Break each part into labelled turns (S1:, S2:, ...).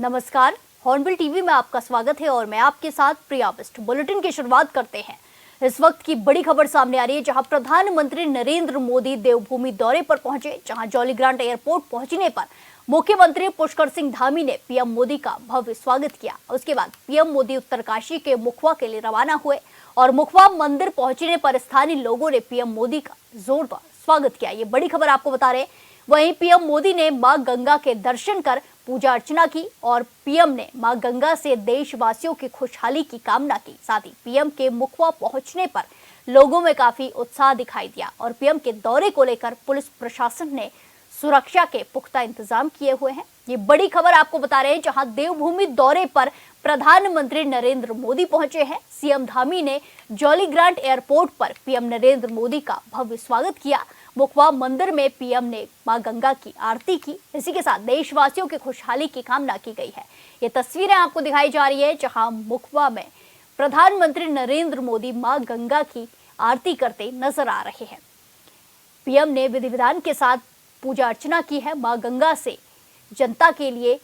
S1: नमस्कार, hornbill TV में आपका स्वागत है और मैं आपके साथ प्रिया बिष्ट। बुलेटिन की शुरुआत करते हैं। इस वक्त की बड़ी खबर सामने आ रही है, जहां प्रधानमंत्री नरेंद्र मोदी देवभूमि दौरे पर पहुंचे, जहां जॉली ग्रांट एयरपोर्ट पहुंचने पर मुख्यमंत्री पुष्कर सिंह धामी ने पीएम मोदी का भव्य स्वागत किया। उसके बाद पीएम मोदी उत्तरकाशी के मुखवा के लिए रवाना हुए और मुखवा मंदिर पहुंचने पर स्थानीय लोगों ने पीएम मोदी का जोरदार स्वागत किया। ये बड़ी खबर आपको बता रहे हैं। वहीं पीएम मोदी ने मां गंगा के दर्शन कर पूजा अर्चना की और पीएम ने मां गंगा से देशवासियों की खुशहाली की कामना की। साथ ही पीएम के मुखवा पहुंचने पर लोगों में काफी उत्साह दिखाई दिया और पीएम के दौरे को लेकर पुलिस प्रशासन ने सुरक्षा के पुख्ता इंतजाम किए हुए हैं। ये बड़ी खबर आपको बता रहे हैं, जहां देवभूमि दौरे पर प्रधानमंत्री नरेंद्र मोदी पहुंचे हैं। सीएम धामी ने जॉली ग्रांट एयरपोर्ट पर पीएम नरेंद्र मोदी का भव्य स्वागत किया। मुखवा मंदिर में पीएम ने मां गंगा की आरती की। इसी के साथ देशवासियों की खुशहाली की कामना की गई है। ये तस्वीरें आपको दिखाई जा रही है, जहां मुखवा में प्रधानमंत्री नरेंद्र मोदी मां गंगा की आरती करते नजर आ रहे हैं। पीएम ने विधि विधान के साथ पूजा अर्चना की है। मां गंगा से जनता के लिए,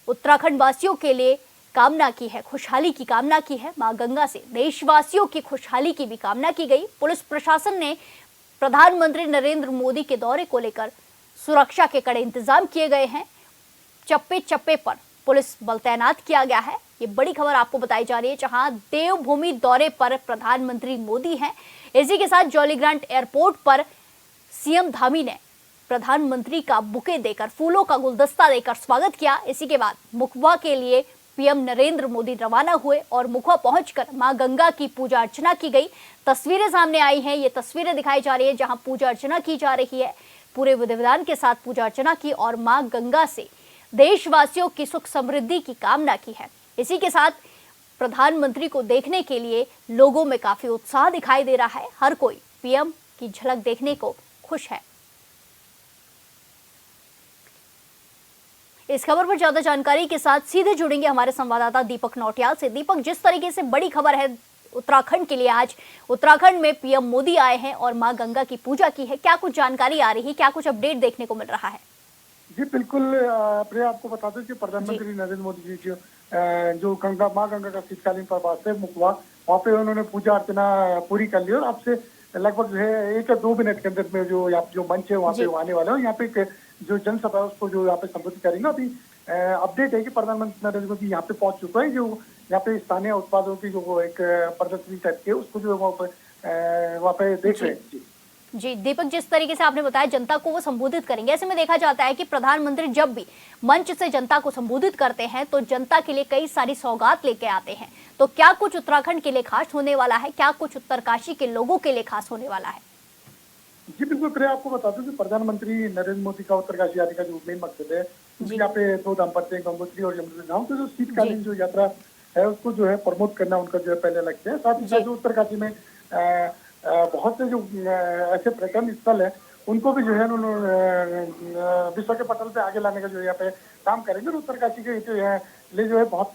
S1: उत्तराखंड वासियों के लिए कामना की है, खुशहाली की कामना की है। मां गंगा से देशवासियों की खुशहाली की भी कामना की गई। पुलिस प्रशासन ने प्रधानमंत्री नरेंद्र मोदी के दौरे को लेकर सुरक्षा के कड़े इंतजाम किए गए हैं। चप्पे चप्पे पर पुलिस बल तैनात किया गया है। ये बड़ी खबर आपको बताई जा रही है, जहां देवभूमि दौरे पर प्रधानमंत्री मोदी हैं। इसी के साथ जॉली ग्रांट एयरपोर्ट पर सीएम धामी ने प्रधानमंत्री का बुके देकर, फूलों का गुलदस्ता देकर स्वागत किया। इसी के बाद मुखवा के लिए पीएम नरेंद्र मोदी रवाना हुए और मुखवा पहुंचकर मां गंगा की पूजा अर्चना की गई। तस्वीरें सामने आई हैं, ये तस्वीरें दिखाई जा रही है जहां पूजा अर्चना की जा रही है। पूरे विधि विधान के साथ पूजा अर्चना की और मां गंगा से देशवासियों की सुख समृद्धि की कामना की है। इसी के साथ प्रधानमंत्री को देखने के लिए लोगों में काफी उत्साह दिखाई दे रहा है। हर कोई पीएम की झलक देखने को खुश है। इस खबर पर ज्यादा जानकारी के साथ सीधे जुड़ेंगे हमारे संवाददाता दीपक नौटियाल से। दीपक, जिस तरीके से बड़ी खबर है उत्तराखंड के लिए, आज उत्तराखंड में पीएम मोदी आए हैं और मां गंगा की पूजा की है, क्या कुछ जानकारी आ रही है, क्या कुछ अपडेट देखने को मिल रहा है?
S2: जी बिल्कुल प्रिया, आपको बता दें कि प्रधानमंत्री नरेंद्र मोदी जी जो मां गंगा का शीतकालीन प्रवास है मुखवा, वहाँ पे उन्होंने पूजा अर्चना पूरी कर ली और अब से लगभग जो है 1 या 2 मिनट के अंदर में जो मंच है वहाँ पे आने वाला है। यहाँ पे जो जनसभा है उसको जो यहाँ पे संबोधित करेंगे। अभी अपडेट है कि प्रधानमंत्री नरेंद्र मोदी यहाँ पे पहुंच चुका है। जो यहाँ पे स्थानीय उत्पादों की जो एक प्रदर्शनी टाइप की है उसको जो वहाँ पे देख रहे हैं।
S1: जी दीपक, जिस तरीके से आपने बताया जनता को वो संबोधित करेंगे, ऐसे में देखा जाता है कि प्रधानमंत्री जब भी मंच से जनता को संबोधित करते हैं तो जनता के लिए कई सारी सौगात लेके आते हैं। तो क्या कुछ उत्तराखंड के लिए खास होने वाला है, क्या कुछ उत्तरकाशी के लोगों के लिए खास होने वाला है?
S2: जी बिल्कुल प्रिया, आपको बता दूं कि प्रधानमंत्री नरेंद्र मोदी का उत्तरकाशी आने का जो मेन मकसद है, यहाँ पे 2 धाम पड़ते हैं, गंगोत्री और यमुनोत्री धाम। तो जो शीतकालीन जो यात्रा है उसको जो है प्रमोट करना उनका जो है पहले लक्ष्य है। साथ ही साथ जो उत्तरकाशी में बहुत से जो ऐसे पर्यटन स्थल है उनको भी जो है उन्होंने विश्व के पटल पे आगे लाने का जो यहाँ पे काम करेंगे। उत्तरकाशी के लिए जो है बहुत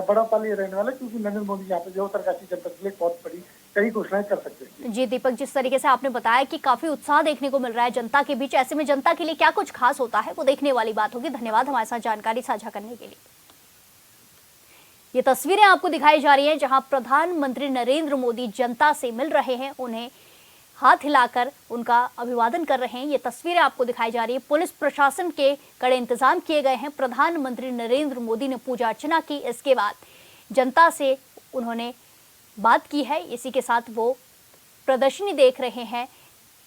S2: बड़ा पल ये रहने वाला है, क्योंकि नरेंद्र मोदी यहाँ पे जो उत्तरकाशी जनता के लिए बहुत बड़ी कई घोषणाएं कर सकते हैं।
S1: जी दीपक, जिस तरीके से आपने बताया कि काफी उत्साह देखने को मिल रहा है जनता के बीच, ऐसे में जनता के लिए क्या कुछ खास होता है वो देखने वाली बात होगी। धन्यवाद हमारे साथ जानकारी साझा करने के लिए। ये तस्वीरें आपको दिखाई जा रही हैं, जहां प्रधानमंत्री नरेंद्र मोदी जनता से मिल रहे हैं, उन्हें हाथ हिलाकर उनका अभिवादन कर रहे हैं। ये तस्वीरें आपको दिखाई जा रही है। पुलिस प्रशासन के कड़े इंतजाम किए गए हैं। प्रधानमंत्री नरेंद्र मोदी ने पूजा अर्चना की, इसके बाद जनता से उन्होंने बात की है। इसी के साथ वो प्रदर्शनी देख रहे हैं,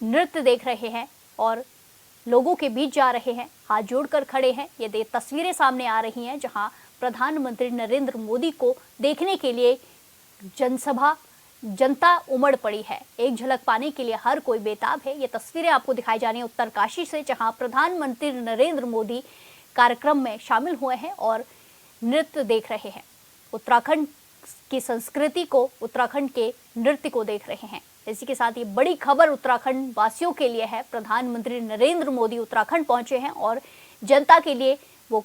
S1: नृत्य देख रहे हैं और लोगों के बीच जा रहे हैं, हाथ जोड़कर खड़े हैं। ये तस्वीरें सामने आ रही हैं, जहां प्रधानमंत्री नरेंद्र मोदी को देखने के लिए जनता उमड़ पड़ी है। एक झलक पाने के लिए हर कोई बेताब है। ये तस्वीरें आपको दिखाई जा रही हैं उत्तरकाशी से, जहां प्रधानमंत्री नरेंद्र मोदी कार्यक्रम में शामिल हुए हैं और नृत्य देख रहे हैं। उत्तराखंड की संस्कृति को, उत्तराखंड के नृत्य को देख रहे हैं। इसी के साथ ये बड़ी खबर उत्तराखंड वासियों के लिए है। प्रधानमंत्री नरेंद्र मोदी उत्तराखंड पहुंचे हैं और जनता के लिए वो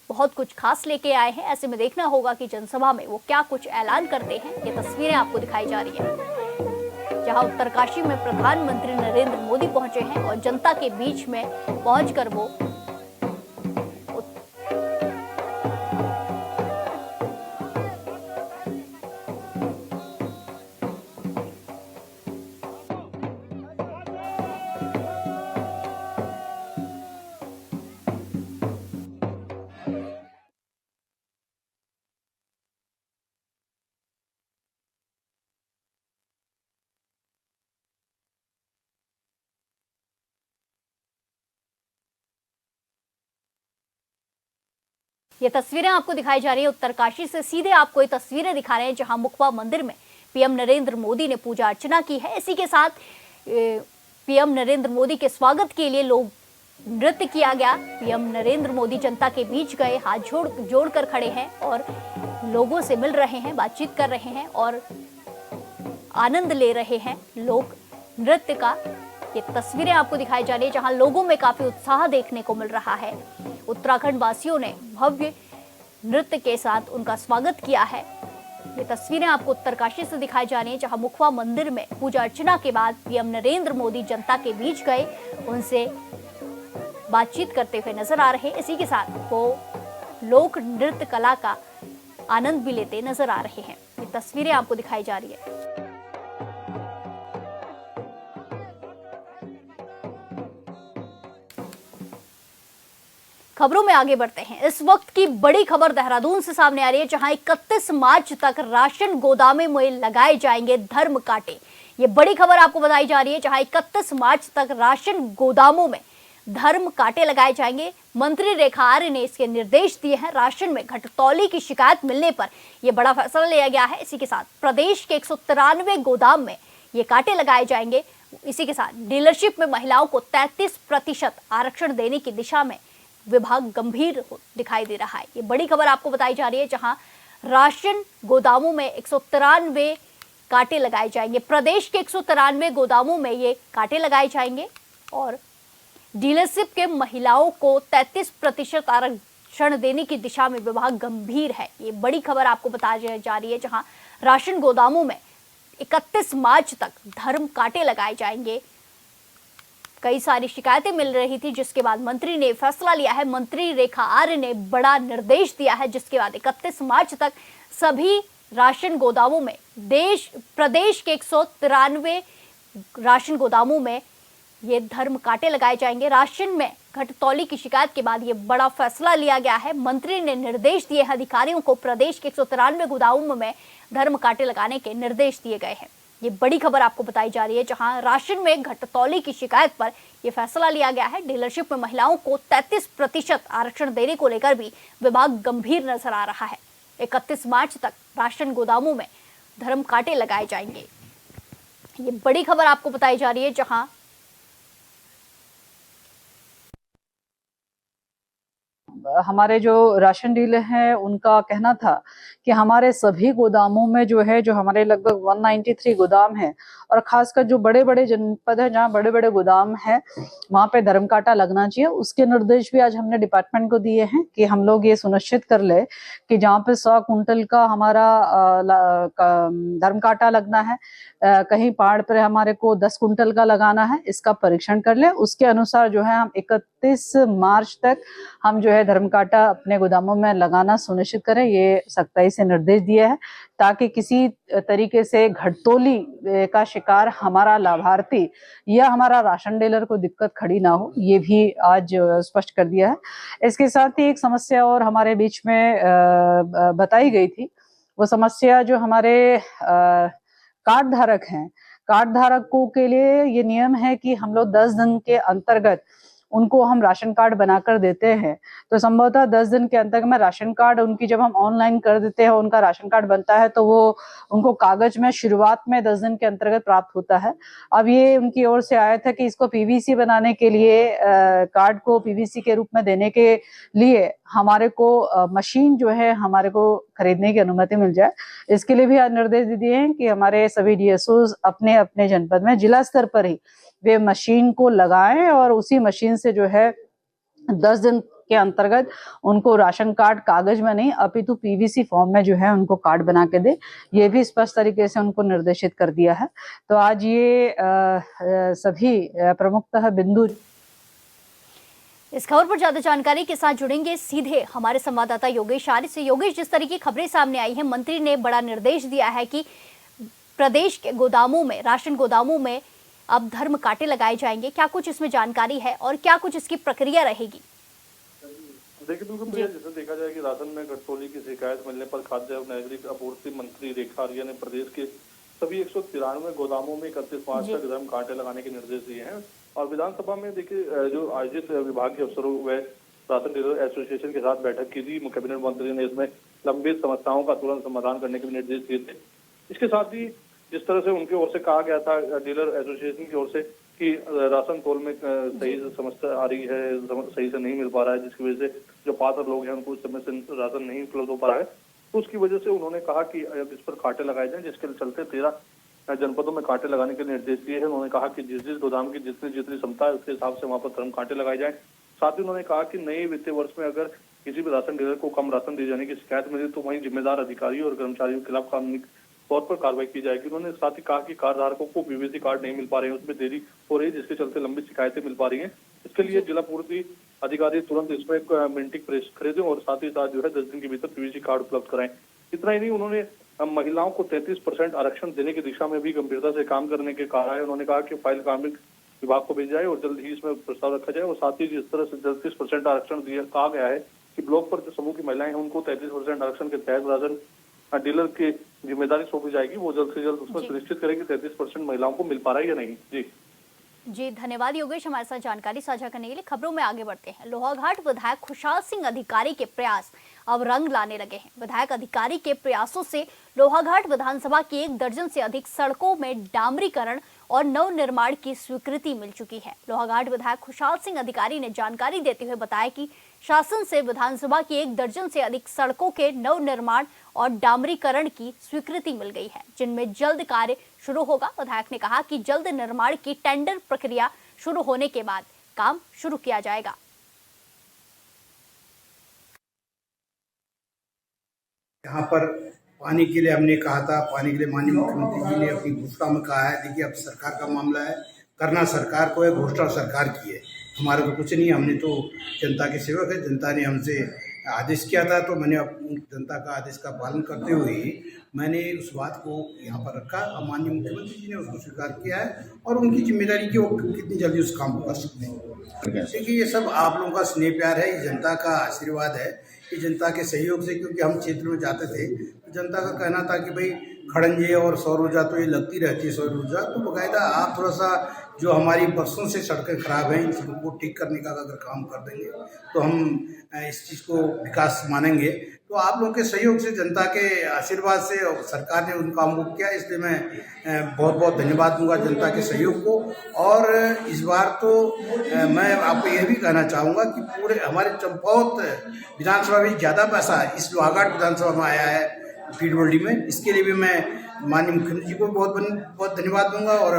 S1: बहुत कुछ खास लेके आए हैं। ऐसे में देखना होगा कि जनसभा में वो क्या कुछ ऐलान करते हैं। ये तस्वीरें आपको दिखाई जा रही है, जहां उत्तरकाशी में प्रधानमंत्री नरेंद्र मोदी पहुंचे हैं और जनता के बीच में पहुंचकर वो ये तस्वीरें आपको दिखाई जा रही है उत्तरकाशी से। सीधे आपको ये तस्वीरें दिखा रहे हैं जहां मुखबा मंदिर में पीएम नरेंद्र मोदी ने पूजा अर्चना की है। इसी के साथ पीएम नरेंद्र मोदी के स्वागत के लिए लोग नृत्य किया गया। पीएम नरेंद्र मोदी जनता के बीच गए, हाथ जोड़कर खड़े हैं और लोगों से मिल रहे हैं, बातचीत कर रहे हैं और आनंद ले रहे हैं लोग नृत्य का। ये तस्वीरें आपको दिखाई जा रही है जहां लोगों में काफी उत्साह देखने को मिल रहा है। उत्तराखंड वासियों ने भव्य नृत्य के साथ उनका स्वागत किया है। ये तस्वीरें आपको उत्तरकाशी से दिखाई जा रही है जहां मुखबा मंदिर में पूजा अर्चना के बाद पीएम नरेंद्र मोदी जनता के बीच गए, उनसे बातचीत करते हुए नजर आ रहे हैं। इसी के साथ वो लोक नृत्य कला का आनंद भी लेते नजर आ रहे हैं। ये तस्वीरें आपको दिखाई जा रही है। खबरों में आगे बढ़ते हैं। इस वक्त की बड़ी खबर देहरादून से सामने आ रही है जहां 31 मार्च तक राशन गोदामों में लगाए जाएंगे धर्म कांटे। ये बड़ी खबर आपको बताई जा रही है जहां 31 मार्च तक राशन गोदामों में धर्म कांटे लगाए जाएंगे। मंत्री रेखा आर्य ने इसके निर्देश दिए हैं। राशन में घटतौली की शिकायत मिलने पर यह बड़ा फैसला लिया गया है। इसी के साथ प्रदेश के 193 गोदाम में ये कांटे लगाए जाएंगे। इसी के साथ डीलरशिप में महिलाओं को 33% आरक्षण देने की दिशा में विभाग गंभीर दिखाई दे रहा है। ये बड़ी खबर आपको बताई जा रही है जहां राशन गोदामों में 193 कांटे लगाए जाएंगे। प्रदेश के 193 गोदामों में ये कांटे लगाए जाएंगे और डीलरशिप के महिलाओं को 33% आरक्षण देने की दिशा में विभाग गंभीर है। ये बड़ी खबर आपको बताई जा रही है जहां राशन गोदामों में 31 मार्च तक धर्म कांटे लगाए जाएंगे। कई सारी शिकायतें मिल रही थी जिसके बाद मंत्री ने फैसला लिया है। मंत्री रेखा आर्य ने बड़ा निर्देश दिया है जिसके बाद 31 मार्च तक सभी राशन गोदामों में प्रदेश के 193 राशन गोदामों में ये धर्म कांटे लगाए जाएंगे। राशन में घटतौली की शिकायत के बाद ये बड़ा फैसला लिया गया है। मंत्री ने निर्देश दिए हैं अधिकारियों को। प्रदेश के 193 गोदामों में धर्म कांटे लगाने के निर्देश दिए गए हैं। ये बड़ी खबर आपको बताई जा रही है जहां राशन में घटतौली की शिकायत पर यह फैसला लिया गया है। डीलरशिप में महिलाओं को 33% आरक्षण देने को लेकर भी विभाग गंभीर नजर आ रहा है। 31 मार्च तक राशन गोदामों में धर्म कांटे लगाए जाएंगे। ये बड़ी खबर आपको बताई जा रही है जहां
S3: हमारे जो राशन डीलर हैं उनका कहना था कि हमारे सभी गोदामों में जो है, जो हमारे लगभग 193 गोदाम हैं और खासकर जो बड़े बड़े जनपद है जहाँ बड़े बड़े गोदाम हैं वहां पे धर्म कांटा लगना चाहिए। उसके निर्देश भी आज हमने डिपार्टमेंट को दिए हैं कि हम लोग ये सुनिश्चित कर ले कि जहाँ पे 100 कुंटल का हमारा धर्म कांटा लगना है, कहीं पहाड़ पर हमारे को 10 कुंटल का लगाना है, इसका परीक्षण कर ले। उसके अनुसार जो है हम 31 मार्च तक हम जो है धर्म कांटा अपने गोदामों में लगाना सुनिश्चित करें। ये सख्ताई से निर्देश दिया है ताकि किसी तरीके से घटतौली का शिकार हमारा लाभार्थी या हमारा राशन डीलर को दिक्कत खड़ी ना हो, ये भी आज स्पष्ट कर दिया है। इसके साथ ही एक समस्या और हमारे बीच में बताई गई थी। वो समस्या जो हमारे कार्ड धारक हैं, कार्ड धारकों के लिए ये नियम है कि हम लोग 10 दिन के अंतर्गत उनको हम राशन कार्ड बनाकर देते हैं। तो संभवतः 10 दिन के अंतर्गत में राशन कार्ड उनकी जब हम ऑनलाइन कर देते हैं, उनका राशन कार्ड बनता है तो वो उनको कागज में शुरुआत में 10 दिन के अंतर्गत प्राप्त होता है। अब ये उनकी ओर से आया था कि इसको पीवीसी बनाने के लिए, कार्ड को पीवीसी के रूप में देने के लिए हमारे को मशीन जो है हमारे को खरीदने की अनुमति मिल जाए। इसके लिए भी आज निर्देश दिए हैं कि हमारे सभी डीएसओ अपने अपने जनपद में जिला स्तर पर ही वे मशीन को लगाएं और उसी मशीन से जो है 10 दिन के अंतर्गत उनको राशन कार्ड कागज में नहीं अपितु पीवीसी फॉर्म में जो है उनको कार्ड बना के दे। ये भी स्पष्ट तरीके से उनको निर्देशित कर दिया है। तो आज ये सभी प्रमुखतः बिंदु।
S1: इस खबर पर ज्यादा जानकारी के साथ जुड़ेंगे सीधे हमारे संवाददाता योगेश आर्य से। योगेश, जिस तरह की खबरें सामने आई हैं, मंत्री ने बड़ा निर्देश दिया है कि प्रदेश के गोदामों में, राशन गोदामों में अब धर्म कांटे लगाए जाएंगे। क्या कुछ इसमें जानकारी है और क्या कुछ इसकी प्रक्रिया रहेगी?
S4: देखिए बिल्कुल प्रिया, जैसे देखा जाए कि राशन में घटतौली की शिकायत मिलने पर खाद्य एवं नागरिक आपूर्ति मंत्री रेखा आर्य ने प्रदेश के सभी 193 गोदामों में 31 मार्च तक धर्म कांटे लगाने के निर्देश दिए हैं। और विधानसभा में देखिए जो आयोजित विभाग के अफसरों व राशन डीलर एसोसिएशन के साथ बैठक की थी। कैबिनेट मंत्री ने इसमें लंबित समस्याओं का तुरंत समाधान करने के भी निर्देश दिए थे। इसके साथ ही जिस तरह से उनकी ओर से कहा गया था डीलर एसोसिएशन की ओर से कि राशन तोल में सही से समस्या आ रही है, सही से नहीं मिल पा रहा है, जिसकी वजह से जो पात्र लोग हैं उनको उस समय से राशन नहीं उपलब्ध हो पा रहा है, तो उसकी वजह से उन्होंने कहा कि इस पर कांटे लगाए जाएं, जिसके चलते 13 जनपदों में कांटे लगाने के निर्देश दिए हैं। उन्होंने कहा कि जिस गोदाम की जितनी क्षमता है उसके हिसाब से वहां पर थर्म कांटे लगाए जाएं। साथ ही उन्होंने कहा कि नए वित्तीय वर्ष में अगर किसी भी राशन डीलर को कम राशन दिए जाने की शिकायत मिली तो वहीं जिम्मेदार अधिकारियों और कर्मचारियों के खिलाफ कानूनी तौर पर कार्रवाई की जाएगी। उन्होंने साथ ही कहा कि कार्ड धारकों को पीवीसी कार्ड नहीं मिल पा रहे हैं, उसमें देरी हो रही है, जिसके चलते लंबी शिकायतें मिल पा रही हैं। इसके लिए जिला पूर्ति अधिकारी तुरंत इसमें एक मिंटिंग प्रेस खरीदें और साथ ही साथ जो है 10 दिन के भीतर पीवीसी कार्ड उपलब्ध कराएं। इतना ही नहीं, उन्होंने महिलाओं को 33% आरक्षण देने की दिशा में भी गंभीरता से काम करने के कहा है। उन्होंने कहा कि फाइल कार्मिक विभाग को भेज जाए और जल्द ही इसमें प्रस्ताव रखा जाए और साथ ही जिस तरह से 33% आरक्षण दिया कहा गया है कि ब्लॉक पर जो समूह की महिलाएं हैं उनको 33% आरक्षण के तहत राशन डीलर की जिम्मेदारी सौंपी जाएगी, वो जल्द से जल्द उसमें सुनिश्चित करेंगे 33% महिलाओं को मिल पा रहा है या नहीं।
S1: जी धन्यवाद योगेश हमारे साथ जानकारी साझा करने के लिए। खबरों में आगे बढ़ते हैं। लोहाघाट विधायक खुशहाल सिंह अधिकारी के प्रयास अब रंग लाने लगे हैं। विधायक अधिकारी के प्रयासों से लोहाघाट विधानसभा की 1 दर्जन से अधिक सड़कों में डामरीकरण और नवनिर्माण की स्वीकृति मिल चुकी है। लोहाघाट विधायक खुशहाल सिंह अधिकारी ने जानकारी देते हुए बताया कि शासन से विधानसभा की 1 दर्जन से अधिक सड़कों के नवनिर्माण और डामरीकरण की स्वीकृति मिल गई है, जिनमें जल्द कार्य शुरू होगा। विधायक ने कहा कि जल्द निर्माण की टेंडर प्रक्रिया शुरू होने के बाद काम शुरू किया जाएगा।
S5: यहाँ पर पानी के लिए हमने कहा था, पानी के लिए माननीय मुख्यमंत्री जी ने अपनी घोषणा में कहा है। देखिए अब सरकार का मामला है, करना सरकार को है, घोषणा सरकार की है, हमारा तो कुछ नहीं। हमने तो जनता के सेवक है, जनता ने हमसे आदेश किया था तो मैंने जनता का आदेश का पालन करते हुए मैंने उस बात को यहाँ पर रखा और माननीय मुख्यमंत्री जी ने उसको स्वीकार किया है और उनकी जिम्मेदारी की वो कितनी जल्दी उस काम को कर सकते हैं। देखिए ये सब आप लोगों का स्नेह प्यार है, ये जनता का आशीर्वाद है, ये जनता के सहयोग से, क्योंकि हम क्षेत्र में जाते थे तो जनता का कहना था कि भाई खड़ंजे और सौर ऊर्जा तो ये लगती रहती है, सौर ऊर्जा तो बाकायदा आप थोड़ा सा जो हमारी बरसों से सड़कें खराब हैं इन सबको ठीक करने का अगर काम कर देंगे तो हम इस चीज़ को विकास मानेंगे। तो आप लोगों के सहयोग से, जनता के आशीर्वाद से सरकार ने उन कामों को किया, इसलिए मैं बहुत बहुत धन्यवाद दूंगा जनता के सहयोग को। और इस बार तो मैं आपको यह भी कहना चाहूँगा कि पूरे हमारे चंपावत विधानसभा में ज़्यादा पैसा इस लोहाघाट विधानसभा में आया है पीडब्ल्यूडी में। इसके लिए भी मैं माननीय मुख्यमंत्री जी को बहुत बहुत धन्यवाद दूंगा और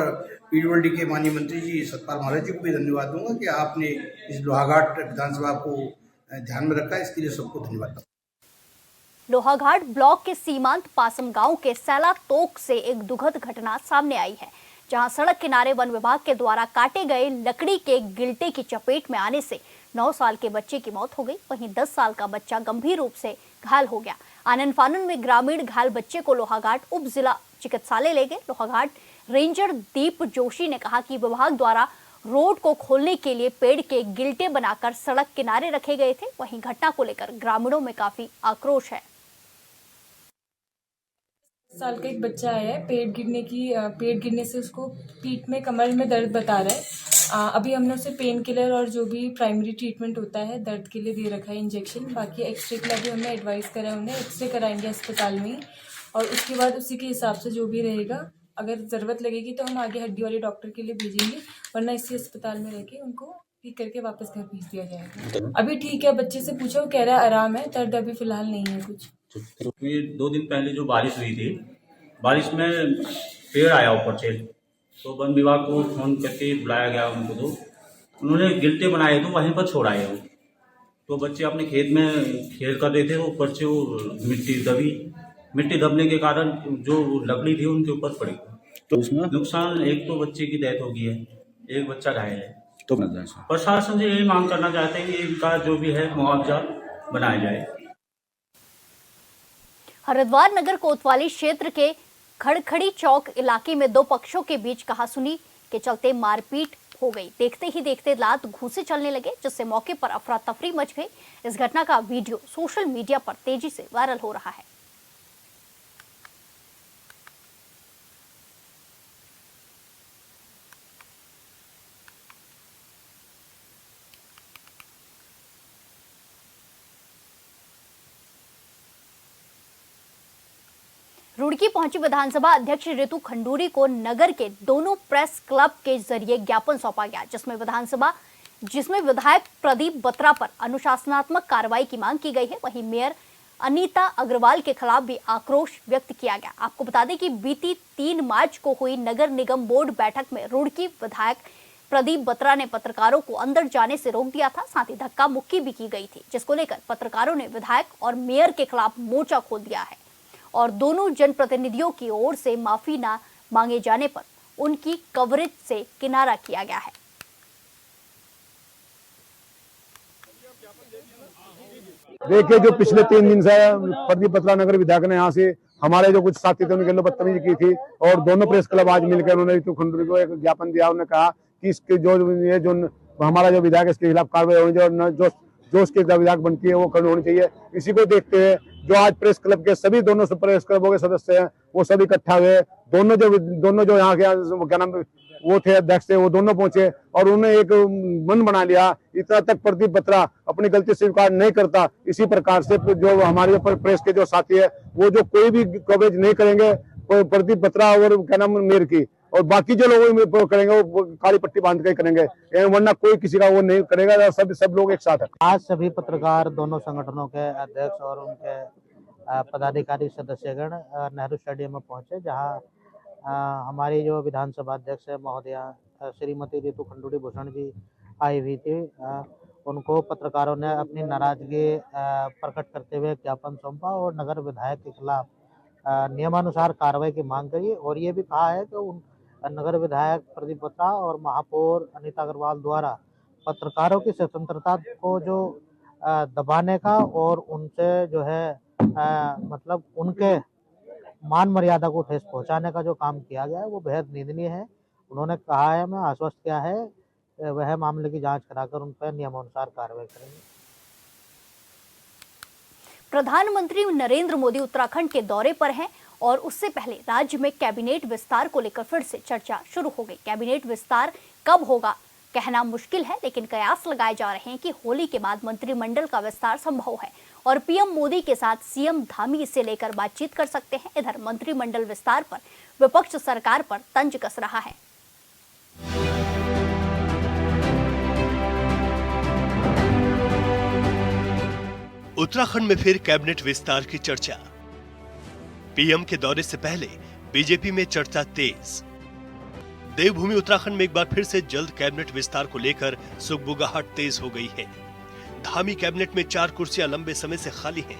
S5: पीडब्ल्यूडी के माननीय मंत्री जी सतपाल महाराज जी को भी धन्यवाद दूंगा कि आपने इस लोहाघाट विधानसभा को ध्यान में रखा, इसके लिए सबको धन्यवाद।
S1: लोहाघाट ब्लॉक के सीमांत पासम गांव के सैला तोक से एक दुखद घटना सामने आई है, जहां सड़क किनारे वन विभाग के द्वारा काटे गए लकड़ी के गिल्टे की चपेट में आने से 9 साल के बच्चे की मौत हो गई। वहीं 10 साल का बच्चा गंभीर रूप से घायल हो गया। आनन फानन में ग्रामीण घायल बच्चे को लोहाघाट उप जिला चिकित्सालय ले गए। लोहाघाट रेंजर दीप जोशी ने कहा कि विभाग द्वारा रोड को खोलने के लिए पेड़ के गिल्टे बनाकर सड़क किनारे रखे गए थे। वहीं घटना को लेकर ग्रामीणों में काफी आक्रोश है।
S6: साल का एक बच्चा आया है, पेड़ गिरने से उसको पीठ में, कमर में दर्द बता रहा है। अभी हमने उसे पेन किलर और जो भी प्राइमरी ट्रीटमेंट होता है दर्द के लिए दे रखा है इंजेक्शन। बाकी एक्सरे के लिए अभी हमने एडवाइस करा है, उन्हें एक्सरे कराएंगे अस्पताल में ही और उसके बाद उसी के हिसाब से जो भी रहेगा, अगर ज़रूरत लगेगी तो हम आगे हड्डी वाले डॉक्टर के लिए भेजेंगे, वरना इसी अस्पताल में रह के उनको ठीक करके वापस घर भेज दिया जाएगा। अभी ठीक है, बच्चे से पूछो, कह रहा है आराम है, दर्द अभी फिलहाल नहीं है कुछ।
S7: 2 दिन पहले जो बारिश हुई थी, बारिश में पेड़ आया ऊपर से, तो वन विभाग को फोन करके बुलाया गया उनको, तो उन्होंने गिल्टे बनाए तो वहीं पर छोड़ आए वो। तो बच्चे अपने खेत में खेल कर रहे थे, ऊपर से वो मिट्टी दबने के कारण जो लकड़ी थी उनके ऊपर पड़ी। तो उसमें नुकसान, एक तो बच्चे की डेथ हो गई है, एक बच्चा घायल है। तो प्रशासन से यही मांग करना चाहते हैं कि इनका जो भी है मुआवजा बनाया जाए।
S1: हरिद्वार नगर कोतवाली क्षेत्र के खड़खड़ी चौक इलाके में 2 पक्षों के बीच कहासुनी के चलते मारपीट हो गई। देखते ही देखते लात घूंसे चलने लगे, जिससे मौके पर अफरा तफरी मच गई। इस घटना का वीडियो सोशल मीडिया पर तेजी से वायरल हो रहा है। रुड़की पहुंची विधानसभा अध्यक्ष रितु खंडूरी को नगर के दोनों प्रेस क्लब के जरिए ज्ञापन सौंपा गया, जिसमें विधायक प्रदीप बत्रा पर अनुशासनात्मक कार्रवाई की मांग की गई है। वहीं मेयर अनीता अग्रवाल के खिलाफ भी आक्रोश व्यक्त किया गया। आपको बता दें कि बीती 3 मार्च को हुई नगर निगम बोर्ड बैठक में रुड़की विधायक प्रदीप बत्रा ने पत्रकारों को अंदर जाने से रोक दिया था, साथ ही धक्का मुक्की भी की गई थी, जिसको लेकर पत्रकारों ने विधायक और मेयर के खिलाफ मोर्चा खोल दिया है और दोनों जनप्रतिनिधियों की ओर से माफी न मांगे जाने पर उनकी कवरेज से किनारा किया गया है।
S8: देखिए, जो पिछले 3 दिन से प्रदीप बत्रा नगर विधायक ने यहाँ से हमारे जो कुछ साथी थे उनके लिए बदतमीजी की थी और दोनों प्रेस क्लब आज मिलकर उन्होंने रितु खंडूरी को एक ज्ञापन दिया। उन्होंने कहा कि इसके जो हमारा जो विधायक इसके खिलाफ कार्रवाई होनी चाहिए, जो उसके विधायक बनती है वो होनी चाहिए। इसी को देखते हुए जो आज प्रेस क्लब के सभी दोनों प्रेस क्लबों के सदस्य हैं वो सभी इकट्ठा हुए, दोनों जो यहाँ के क्या नाम वो थे अध्यक्ष थे, वो दोनों पहुंचे और उन्होंने एक मन बना लिया। इतना तक प्रदीप बत्रा अपनी गलती स्वीकार नहीं करता। इसी प्रकार से जो हमारे प्रेस के जो साथी है वो जो कोई भी कवरेज नहीं करेंगे, कोई प्रदीप बत्रा और क्या नाम मेयर की, और बाकी जो लोग करेंगे वो काली पट्टी बांध के करेंगे, वरना कोई किसी का वो नहीं करेगा। सब लोग एक साथ है।
S9: आज सभी पत्रकार दोनों संगठनों के अध्यक्ष और उनके पदाधिकारी सदस्यगण नेहरू स्टेडियम में पहुंचे, जहां हमारी जो विधानसभा अध्यक्ष है महोदया श्रीमती रितु खंडूरी भूषण जी आई हुई थी। उनको पत्रकारों ने अपनी नाराजगी प्रकट करते हुए ज्ञापन सौंपा और नगर विधायक के खिलाफ नियमानुसार कार्रवाई की मांग करी और ये भी कहा है कि उन नगर विधायक प्रदीप बत्रा और महापौर अनीता अग्रवाल द्वारा पत्रकारों की स्वतंत्रता को जो दबाने का और उनसे जो है मतलब उनके मान मर्यादा को ठेस पहुंचाने का जो काम किया गया है वो बेहद निंदनीय है। उन्होंने कहा है, मैं आश्वस्त किया है वह मामले की जांच कराकर उन पर नियमानुसार कार्रवाई करेंगे।
S1: प्रधानमंत्री नरेंद्र मोदी उत्तराखंड के दौरे पर हैं और उससे पहले राज्य में कैबिनेट विस्तार को लेकर फिर से चर्चा शुरू हो गई। कैबिनेट विस्तार कब होगा कहना मुश्किल है, लेकिन कयास लगाए जा रहे हैं कि होली के बाद मंत्रिमंडल का विस्तार संभव है और पीएम मोदी के साथ सीएम धामी इसे लेकर बातचीत कर सकते हैं। इधर मंत्रिमंडल विस्तार पर विपक्ष सरकार पर तंज कस रहा है।
S10: उत्तराखंड में फिर कैबिनेट विस्तार की चर्चा। पीएम के दौरे से पहले बीजेपी में चर्चा तेज। देवभूमि उत्तराखंड में एक बार फिर से जल्द कैबिनेट विस्तार को लेकर सुगबुगाहट तेज हो गई है। धामी कैबिनेट में 4 कुर्सियां लंबे समय से खाली हैं,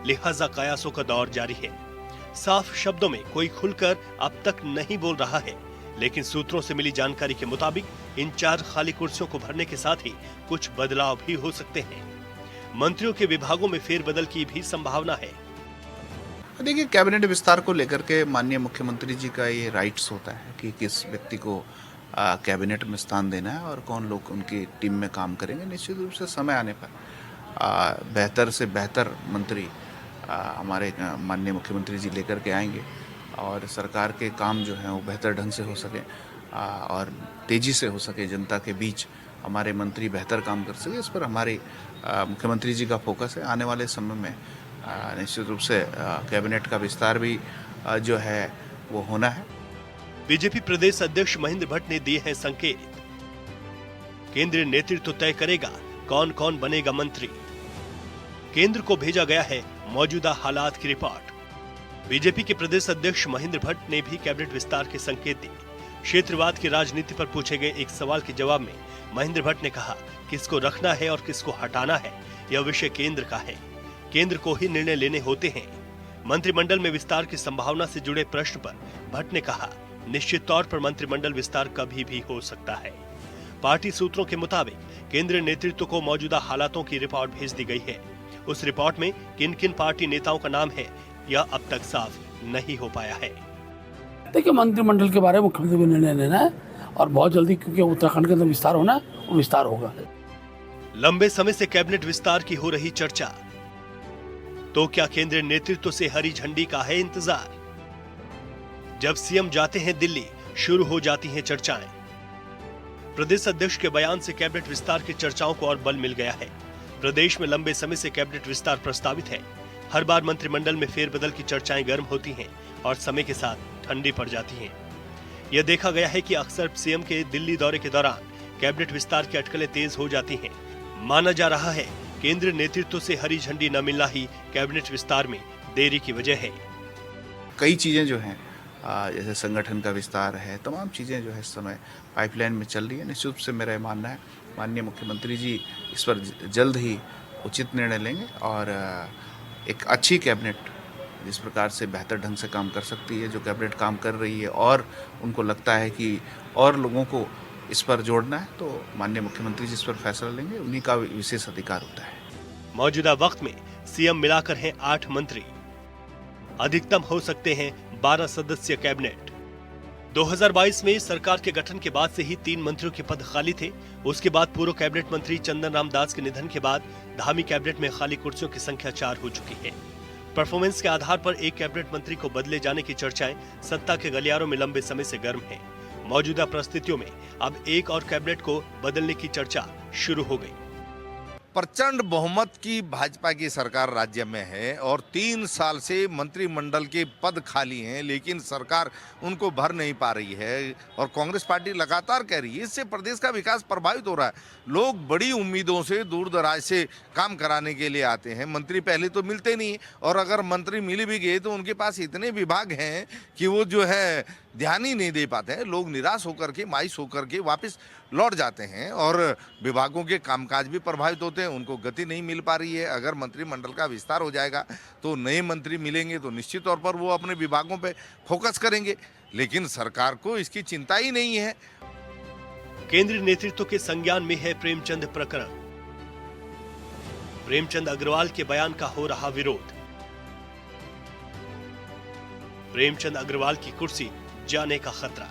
S10: लिहाजा कयासों का दौर जारी है। साफ शब्दों में कोई खुलकर अब तक नहीं बोल रहा है, लेकिन सूत्रों से मिली जानकारी के मुताबिक इन 4 खाली कुर्सियों को भरने के साथ ही कुछ बदलाव भी हो सकते हैं। मंत्रियों के विभागों में फेरबदल की भी संभावना है।
S11: देखिए, कैबिनेट विस्तार को लेकर के माननीय मुख्यमंत्री जी का ये राइट्स होता है कि किस व्यक्ति को कैबिनेट में स्थान देना है और कौन लोग उनकी टीम में काम करेंगे। निश्चित रूप से समय आने पर बेहतर से बेहतर मंत्री हमारे माननीय मुख्यमंत्री जी लेकर के आएंगे और सरकार के काम जो हैं वो बेहतर ढंग से हो सके और तेज़ी से हो सके, जनता के बीच हमारे मंत्री बेहतर काम कर सके। इस पर हमारे मुख्यमंत्री जी का फोकस है। आने वाले समय में निश्चित रूप से कैबिनेट का विस्तार भी जो है वो होना है।
S10: बीजेपी प्रदेश अध्यक्ष महेंद्र भट्ट ने दिए हैं संकेत। केंद्रीय नेतृत्व तय करेगा कौन कौन बनेगा मंत्री। केंद्र को भेजा गया है मौजूदा हालात की रिपोर्ट। बीजेपी के प्रदेश अध्यक्ष महेंद्र भट्ट ने भी कैबिनेट विस्तार के संकेत दिए। क्षेत्रवाद की राजनीति पर पूछे गए एक सवाल के जवाब में महेंद्र भट्ट ने कहा, किसको रखना है और किसको हटाना है यह विषय केंद्र का है, केंद्र को ही निर्णय लेने होते हैं। मंत्रिमंडल में विस्तार की संभावना से जुड़े प्रश्न पर भट्ट ने कहा, निश्चित तौर पर मंत्रिमंडल विस्तार कभी भी हो सकता है। पार्टी सूत्रों के मुताबिक केंद्रीय नेतृत्व को मौजूदा हालातों की रिपोर्ट भेज दी गई है। उस रिपोर्ट में किन किन पार्टी नेताओं का नाम है यह अब तक साफ नहीं हो पाया है।
S12: देखिए, मंत्रिमंडल के बारे में मुख्यमंत्री को निर्णय लेना है और बहुत जल्दी, क्योंकि उत्तराखंड के अंदर विस्तार होना है, वो विस्तार होगा।
S10: लंबे समय से कैबिनेट विस्तार की हो रही चर्चा, तो क्या केंद्रीय नेतृत्व से हरी झंडी का है इंतजार? जब सीएम जाते हैं दिल्ली, शुरू हो जाती हैं चर्चाएं। प्रदेश अध्यक्ष के बयान से कैबिनेट विस्तार की चर्चाओं को और बल मिल गया है। प्रदेश में लंबे समय से कैबिनेट विस्तार प्रस्तावित है। हर बार मंत्रिमंडल में फेरबदल की चर्चाएं गर्म होती हैं और समय के साथ ठंडी पड़ जाती हैं। यह देखा गया है कि अक्सर सीएम के दिल्ली दौरे के दौरान कैबिनेट विस्तार की अटकलें तेज हो जाती हैं। माना जा रहा है केंद्रीय नेतृत्व से हरी झंडी न मिलना ही कैबिनेट विस्तार में देरी की वजह है।
S11: कई चीज़ें जो हैं जैसे संगठन का विस्तार है, तमाम चीज़ें जो है इस समय पाइपलाइन में चल रही है। निश्चित रूप से मेरा ये मानना है माननीय मुख्यमंत्री जी इस पर जल्द ही उचित निर्णय लेंगे और एक अच्छी कैबिनेट जिस प्रकार से बेहतर ढंग से काम कर सकती है, जो कैबिनेट काम कर रही है और उनको लगता है कि और लोगों को इस पर जोड़ना है, तो माननीय मुख्यमंत्री जी इस पर फैसला लेंगे, उन्हीं का विशेष अधिकार होता है।
S10: मौजूदा वक्त में सीएम मिलाकर हैं 8 मंत्री, अधिकतम हो सकते हैं 12 सदस्यीय कैबिनेट। 2022 में सरकार के गठन के बाद से ही 3 मंत्रियों के पद खाली थे। उसके बाद पूर्व कैबिनेट मंत्री चंदन राम दास के निधन के बाद धामी कैबिनेट में खाली कुर्सियों की संख्या 4 हो चुकी है। परफॉर्मेंस के आधार पर एक कैबिनेट मंत्री को बदले जाने की चर्चाएं सत्ता के गलियारों में लंबे समय से गर्म हैं। मौजूदा परिस्थितियों में अब एक और कैबिनेट को बदलने की चर्चा शुरू हो गई।
S13: प्रचंड बहुमत की भाजपा की सरकार राज्य में है और 3 साल से मंत्रिमंडल के पद खाली हैं, लेकिन सरकार उनको भर नहीं पा रही है और कांग्रेस पार्टी लगातार कह रही है। इससे प्रदेश का विकास प्रभावित हो रहा है। लोग बड़ी उम्मीदों से दूर दराज से काम कराने के लिए आते हैं। मंत्री पहले तो मिलते नहीं और अगर मंत्री मिल भी गए तो उनके पास इतने विभाग हैं कि वो जो है ध्यान ही नहीं दे पाते हैं। लोग निराश होकर के, मायूस होकर के वापस लौट जाते हैं और विभागों के कामकाज भी प्रभावित होते हैं, उनको गति नहीं मिल पा रही है। अगर मंत्रिमंडल का विस्तार हो जाएगा तो नए मंत्री मिलेंगे तो निश्चित तौर पर वो अपने विभागों पे फोकस करेंगे, लेकिन सरकार को इसकी चिंता ही नहीं है।
S10: केंद्रीय नेतृत्व के संज्ञान में है प्रेमचंद प्रकरण। प्रेमचंद अग्रवाल के बयान का हो रहा विरोध। प्रेमचंद अग्रवाल की कुर्सी जाने का खतरा।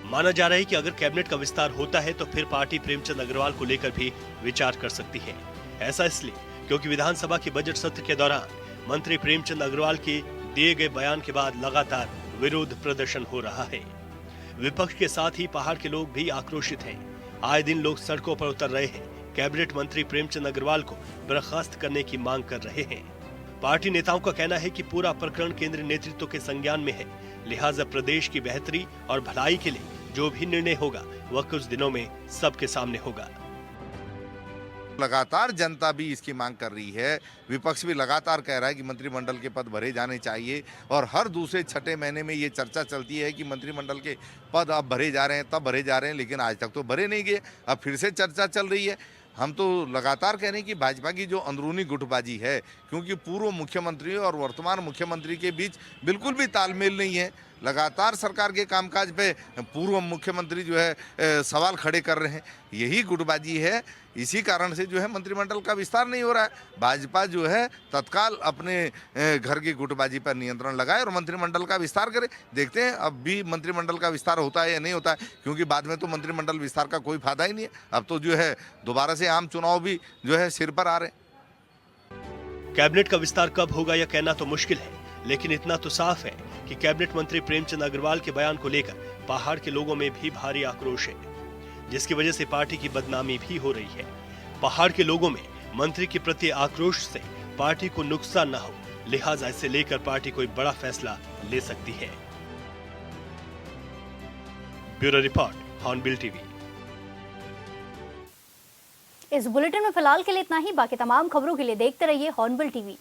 S10: माना जा रहा है कि अगर कैबिनेट का विस्तार होता है तो फिर पार्टी प्रेमचंद अग्रवाल को लेकर भी विचार कर सकती है। ऐसा इसलिए क्योंकि विधानसभा के बजट सत्र के दौरान मंत्री प्रेमचंद अग्रवाल के दिए गए बयान के बाद लगातार विरोध प्रदर्शन हो रहा है। विपक्ष के साथ ही पहाड़ के लोग भी आक्रोशित हैं। आए दिन लोग सड़कों पर उतर रहे हैं। कैबिनेट मंत्री प्रेमचंद अग्रवाल को बर्खास्त करने की मांग कर रहे हैं। पार्टी नेताओं का कहना है कि पूरा प्रकरण केंद्रीय नेतृत्व के संज्ञान में है, लिहाजा प्रदेश की बेहतरी और भलाई के लिए जो भी निर्णय होगा वह कुछ दिनों में सबके सामने होगा।
S13: लगातार जनता भी इसकी मांग कर रही है, विपक्ष भी लगातार कह रहा है कि मंत्रिमंडल के पद भरे जाने चाहिए और हर दूसरे छठे महीने में ये चर्चा चलती है कि मंत्रिमंडल के पद अब भरे जा रहे हैं, तब भरे जा रहे हैं, लेकिन आज तक तो भरे नहीं गए। अब फिर से चर्चा चल रही है। हम तो लगातार कह रहे हैं कि भाजपा की जो अंदरूनी गुटबाजी है, क्योंकि पूर्व मुख्यमंत्री और वर्तमान मुख्यमंत्री के बीच बिल्कुल भी तालमेल नहीं है। लगातार सरकार के कामकाज पे पूर्व मुख्यमंत्री जो है सवाल खड़े कर रहे हैं। यही गुटबाजी है, इसी कारण से जो है मंत्रिमंडल का विस्तार नहीं हो रहा है। भाजपा जो है तत्काल अपने घर की गुटबाजी पर नियंत्रण लगाए और मंत्रिमंडल का विस्तार करे। देखते हैं अब भी मंत्रिमंडल का विस्तार होता है या नहीं होता है, क्योंकि बाद में तो मंत्रिमंडल विस्तार का कोई फायदा ही नहीं है। अब तो जो है दोबारा से आम चुनाव भी जो है सिर पर आ रहे हैं।
S10: कैबिनेट का विस्तार कब होगा यह कहना तो मुश्किल है, लेकिन इतना तो साफ है कि कैबिनेट मंत्री प्रेमचंद अग्रवाल के बयान को लेकर पहाड़ के लोगों में भी भारी आक्रोश है, जिसकी वजह से पार्टी की बदनामी भी हो रही है। पहाड़ के लोगों में मंत्री के प्रति आक्रोश से पार्टी को नुकसान न हो, लिहाजा इसे लेकर पार्टी कोई बड़ा फैसला ले सकती है। Bureau report, hornbill TV.
S1: इस बुलेटिन में फिलहाल के लिए इतना ही। बाकी तमाम खबरों के लिए देखते रहिए हॉर्नबिल टीवी।